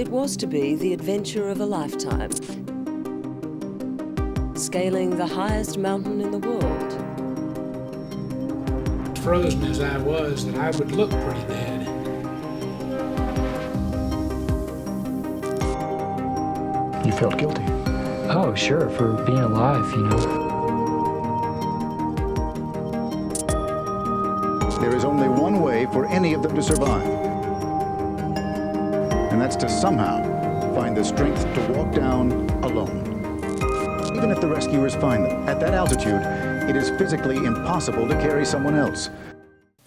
It was to be the adventure of a lifetime, scaling the highest mountain in the world. Frozen as I was, that I would look pretty dead. You felt guilty? Oh, sure, for being alive, you know. There is only one way for any of them to survive, and that's to somehow find the strength to walk down alone. Even if the rescuers find them, at that altitude, it is physically impossible to carry someone else.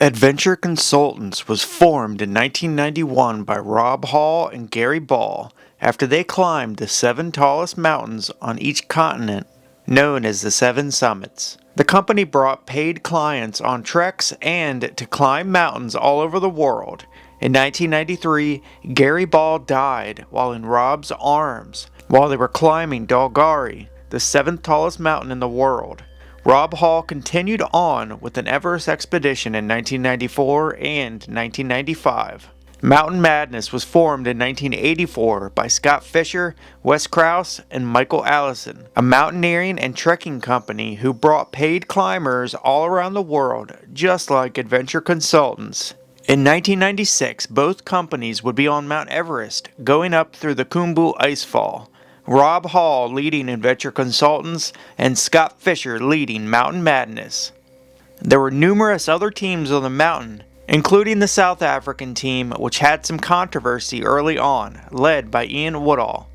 Adventure Consultants was formed in 1991 by Rob Hall and Gary Ball after they climbed the 7 tallest mountains on each continent, known as the 7 Summits. The company brought paid clients on treks and to climb mountains all over the world. In 1993, Gary Ball died while in Rob's arms while they were climbing Dalgary, the 7th tallest mountain in the world. Rob Hall continued on with an Everest expedition in 1994 and 1995. Mountain Madness was formed in 1984 by Scott Fisher, Wes Krause, and Michael Allison, a mountaineering and trekking company who brought paid climbers all around the world, just like Adventure Consultants. In 1996, both companies would be on Mount Everest, going up through the Khumbu Icefall. Rob Hall leading Adventure Consultants and Scott Fisher leading Mountain Madness. There were numerous other teams on the mountain, including the South African team, which had some controversy early on, led by Ian Woodall.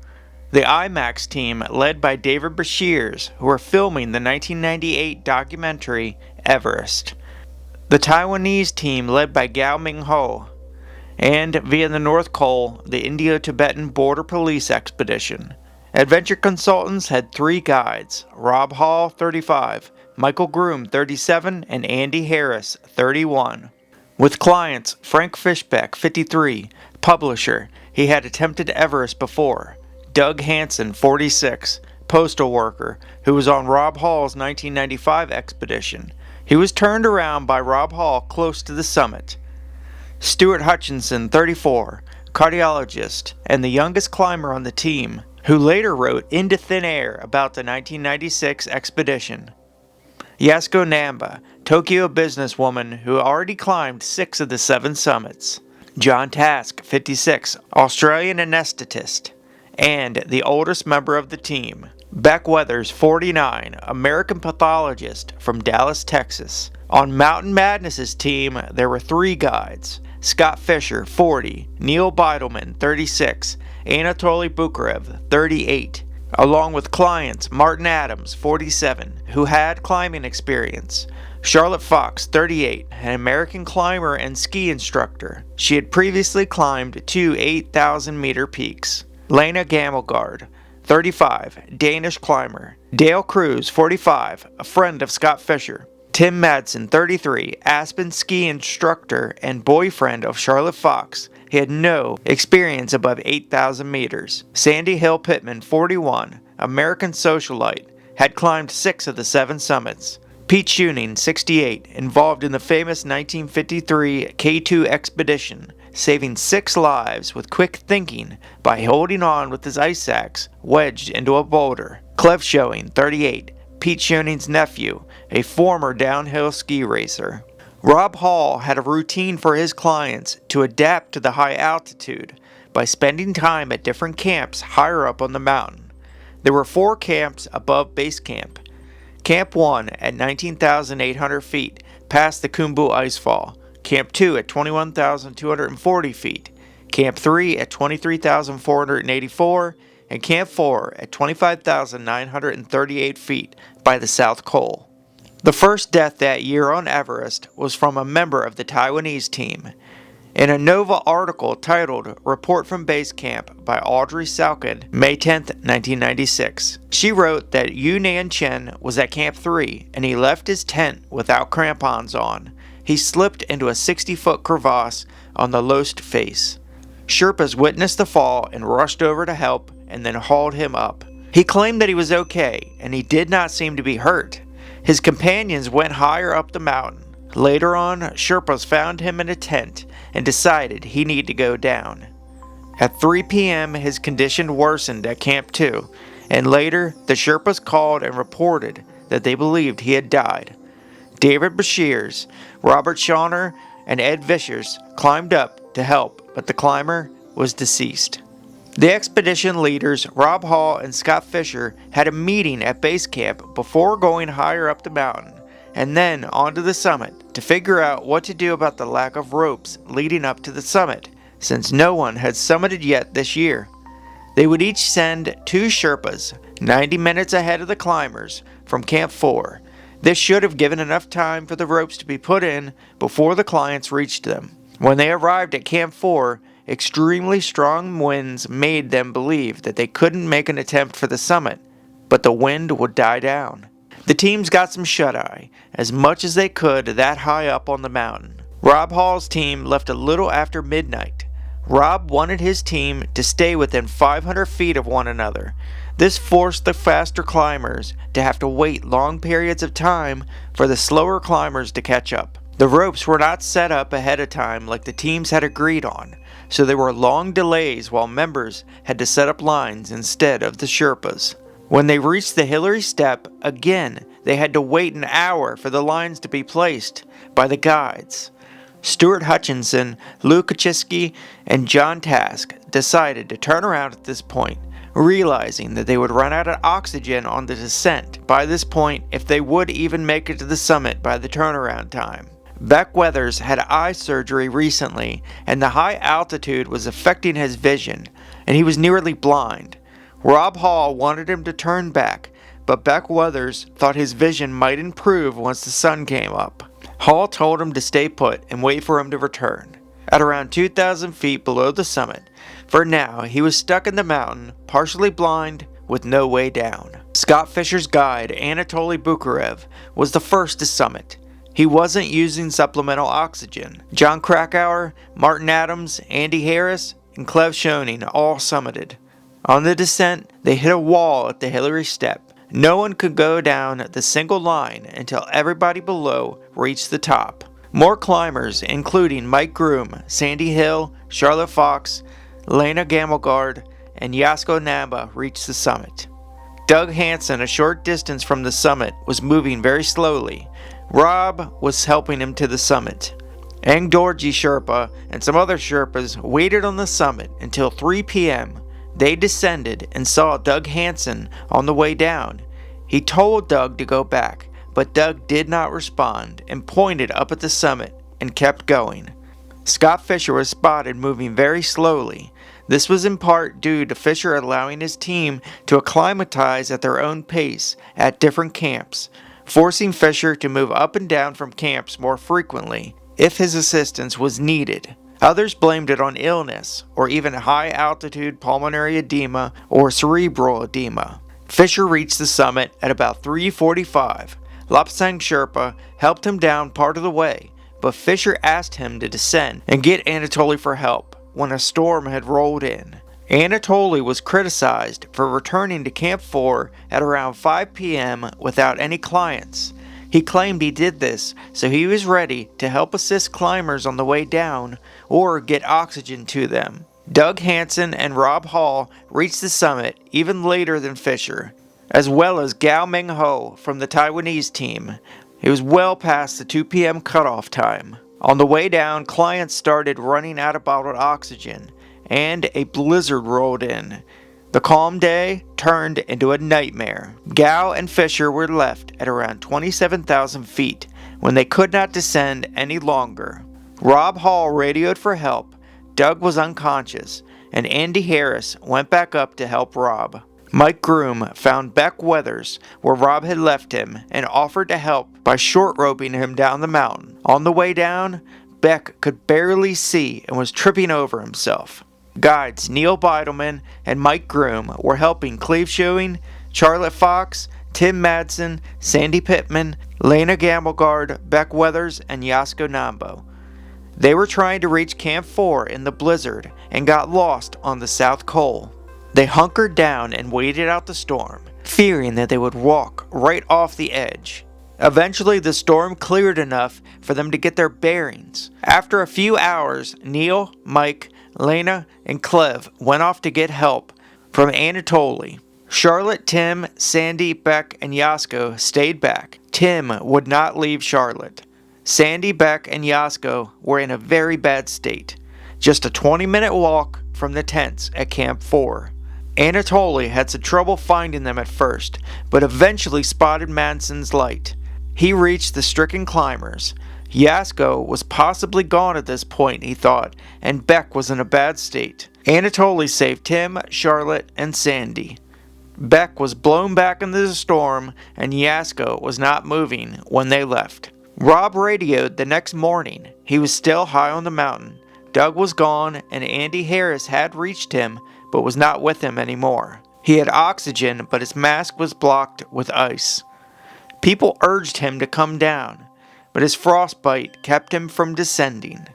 The IMAX team, led by David Bashirs, who were filming the 1998 documentary Everest. The Taiwanese team, led by Gao Mingho. And via the North Col, the Indo-Tibetan Border Police Expedition. Adventure Consultants had 3 guides, Rob Hall, 35, Michael Groom, 37, and Andy Harris, 31. With clients, Frank Fishbeck, 53, publisher, he had attempted Everest before. Doug Hansen, 46, postal worker, who was on Rob Hall's 1995 expedition. He was turned around by Rob Hall close to the summit. Stuart Hutchinson, 34, cardiologist, and the youngest climber on the team, who later wrote Into Thin Air about the 1996 expedition. Yasuko Namba, Tokyo businesswoman who already climbed 6 of the 7 summits. John Task, 56, Australian anesthetist, and the oldest member of the team. Beck Weathers, 49, American pathologist from Dallas, Texas. On Mountain Madness's team, there were 3 guides. Scott Fisher, 40, Neil Beidelman, 36, Anatoly Bukharev, 38, along with clients Martin Adams, 47, who had climbing experience, Charlotte Fox, 38, an American climber and ski instructor. She had previously climbed 2 8,000-meter peaks. Lena Gamelgard, 35, Danish climber. Dale Cruz, 45, a friend of Scott Fisher. Tim Madsen, 33, Aspen ski instructor and boyfriend of Charlotte Fox. He had no experience above 8,000 meters. Sandy Hill Pittman, 41, American socialite, had climbed 6 of the 7 summits. Pete Schuning, 68, involved in the famous 1953 K2 expedition, saving 6 lives with quick thinking by holding on with his ice axe wedged into a boulder. Clev Showing, 38, Pete Schoening's nephew, a former downhill ski racer. Rob Hall had a routine for his clients to adapt to the high altitude by spending time at different camps higher up on the mountain. There were 4 camps above base camp. Camp 1 at 19,800 feet past the Khumbu Icefall, Camp 2 at 21,240 feet, Camp 3 at 23,484, and Camp 4 at 25,938 feet by the South Col. The first death that year on Everest was from a member of the Taiwanese team. In a Nova article titled Report from Base Camp by Audrey Salkin, May 10, 1996, she wrote that Yu Nan Chen was at Camp 3 and he left his tent without crampons on. He slipped into a 60-foot crevasse on the Lost face. Sherpas witnessed the fall and rushed over to help and then hauled him up. He claimed that he was okay and he did not seem to be hurt. His companions went higher up the mountain. Later on, Sherpas found him in a tent and decided he needed to go down. At 3 p.m., his condition worsened at Camp 2, and later the Sherpas called and reported that they believed he had died. David Bashirs, Robert Shawner, and Ed Vissers climbed up to help, but the climber was deceased. The expedition leaders, Rob Hall and Scott Fisher, had a meeting at base camp before going higher up the mountain, and then onto the summit to figure out what to do about the lack of ropes leading up to the summit, since no one had summited yet this year. They would each send 2 Sherpas, 90 minutes ahead of the climbers, from Camp 4. This should have given enough time for the ropes to be put in before the clients reached them. When they arrived at Camp 4, extremely strong winds made them believe that they couldn't make an attempt for the summit, but the wind would die down. The teams got some shut-eye, as much as they could that high up on the mountain. Rob Hall's team left a little after midnight. Rob wanted his team to stay within 500 feet of one another. This forced the faster climbers to have to wait long periods of time for the slower climbers to catch up. The ropes were not set up ahead of time like the teams had agreed on, so there were long delays while members had to set up lines instead of the Sherpas. When they reached the Hillary Step, again they had to wait an hour for the lines to be placed by the guides. Stuart Hutchinson, Lou Kaczynski, and John Task decided to turn around at this point, realizing that they would run out of oxygen on the descent by this point if they would even make it to the summit by the turnaround time. Beck Weathers had eye surgery recently, and the high altitude was affecting his vision, and he was nearly blind. Rob Hall wanted him to turn back, but Beck Weathers thought his vision might improve once the sun came up. Hall told him to stay put and wait for him to return. At around 2,000 feet below the summit, for now he was stuck in the mountain, partially blind, with no way down. Scott Fisher's guide, Anatoly Bukharev, was the first to summit. He wasn't using supplemental oxygen. John Krakauer, Martin Adams, Andy Harris, and Cleve Schoening all summited. On the descent, they hit a wall at the Hillary Step. No one could go down the single line until everybody below reached the top. More climbers, including Mike Groom, Sandy Hill, Charlotte Fox, Lena Gamelgard, and Yasko Namba, reached the summit. Doug Hansen, a short distance from the summit, was moving very slowly. Rob was helping him to the summit. Ang Dorji Sherpa and some other Sherpas waited on the summit until 3 p.m. They descended and saw Doug Hansen on the way down. He told Doug to go back, but Doug did not respond and pointed up at the summit and kept going. Scott Fisher was spotted moving very slowly. This was in part due to Fisher allowing his team to acclimatize at their own pace at different camps, forcing Fisher to move up and down from camps more frequently if his assistance was needed. Others blamed it on illness, or even high-altitude pulmonary edema or cerebral edema. Fisher reached the summit at about 3:45. Lopsang Sherpa helped him down part of the way, but Fisher asked him to descend and get Anatoly for help when a storm had rolled in. Anatoly was criticized for returning to Camp 4 at around 5 p.m. without any clients. He claimed he did this so he was ready to help assist climbers on the way down or get oxygen to them. Doug Hansen and Rob Hall reached the summit even later than Fisher, as well as Gao Ming Ho from the Taiwanese team. It was well past the 2 p.m. cutoff time. On the way down, clients started running out of bottled oxygen, and a blizzard rolled in. The calm day turned into a nightmare. Gao and Fisher were left at around 27,000 feet when they could not descend any longer. Rob Hall radioed for help. Doug was unconscious, and Andy Harris went back up to help Rob. Mike Groom found Beck Weathers where Rob had left him and offered to help by short roping him down the mountain. On the way down, Beck could barely see and was tripping over himself. Guides Neil Beidelman and Mike Groom were helping Cleve Schoening, Charlotte Fox, Tim Madsen, Sandy Pittman, Lena Gamelgard, Beck Weathers, and Yasko Nambo. They were trying to reach Camp 4 in the blizzard and got lost on the South Col. They hunkered down and waited out the storm, fearing that they would walk right off the edge. Eventually, the storm cleared enough for them to get their bearings. After a few hours, Neil, Mike, Lena, and Clev went off to get help from Anatoly. Charlotte, Tim, Sandy, Beck, and Yasko stayed back. Tim would not leave Charlotte. Sandy, Beck, and Yasko were in a very bad state. Just a 20-minute walk from the tents at Camp 4. Anatoly had some trouble finding them at first, but eventually spotted Manson's light. He reached the stricken climbers. Yasko was possibly gone at this point, he thought, and Beck was in a bad state. Anatoly saved Tim, Charlotte, and Sandy. Beck was blown back into the storm, and Yasko was not moving when they left. Rob radioed the next morning. He was still high on the mountain. Doug was gone, and Andy Harris had reached him, but was not with him anymore. He had oxygen, but his mask was blocked with ice. People urged him to come down, but his frostbite kept him from descending.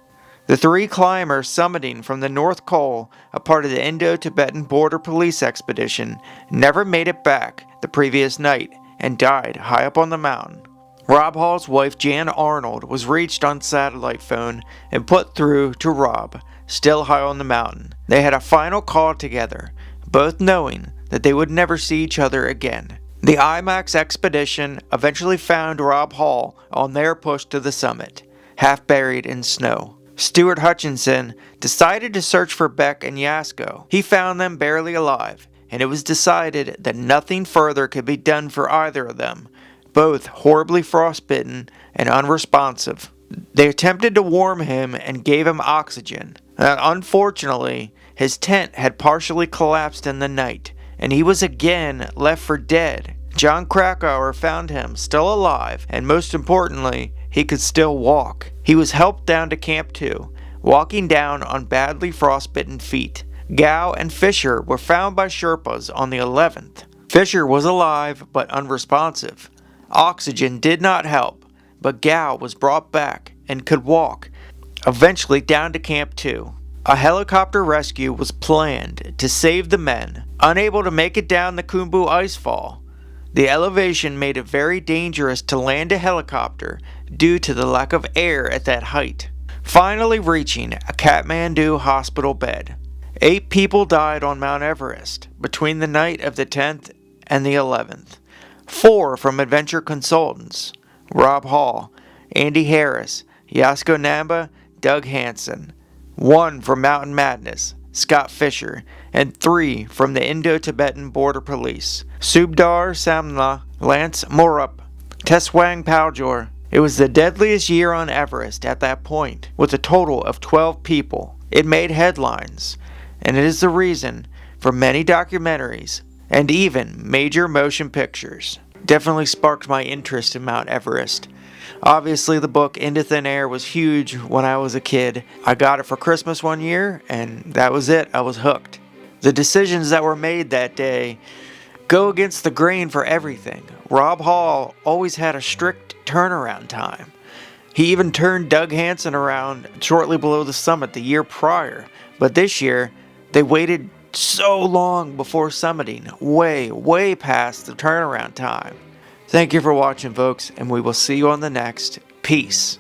The 3 climbers summiting from the North Col, a part of the Indo-Tibetan Border Police Expedition, never made it back the previous night and died high up on the mountain. Rob Hall's wife Jan Arnold was reached on satellite phone and put through to Rob, still high on the mountain. They had a final call together, both knowing that they would never see each other again. The IMAX expedition eventually found Rob Hall on their push to the summit, half buried in snow. Stuart Hutchinson decided to search for Beck and Yasko. He found them barely alive, and it was decided that nothing further could be done for either of them, both horribly frostbitten and unresponsive. They attempted to warm him and gave him oxygen. Unfortunately, his tent had partially collapsed in the night, and he was again left for dead. John Krakauer found him still alive, and most importantly, he could still walk. He was helped down to Camp 2, walking down on badly frostbitten feet. Gow and Fisher were found by Sherpas on the 11th. Fisher was alive but unresponsive. Oxygen did not help, but Gow was brought back and could walk, eventually down to Camp 2. A helicopter rescue was planned to save the men, unable to make it down the Khumbu icefall. The elevation made it very dangerous to land a helicopter due to the lack of air at that height. Finally reaching a Kathmandu hospital bed. 8 people died on Mount Everest between the night of the 10th and the 11th. 4 from adventure consultants: Rob Hall, Andy Harris, Yasko Namba, Doug Hansen. 1 from Mountain Madness, Scott Fisher, and 3 from the Indo-Tibetan Border Police: Subdar Samla, Lance Morup, Teswang Paljor. It was the deadliest year on Everest at that point, with a total of 12 people. It made headlines, and it is the reason for many documentaries and even major motion pictures. Definitely sparked my interest in Mount Everest. Obviously, the book Into Thin Air was huge when I was a kid. I got it for Christmas one year, and that was it. I was hooked. The decisions that were made that day go against the grain for everything. Rob Hall always had a strict turnaround time. He even turned Doug Hansen around shortly below the summit the year prior. But this year, they waited so long before summiting, way past the turnaround time. Thank you for watching, folks, and we will see you on the next. Peace.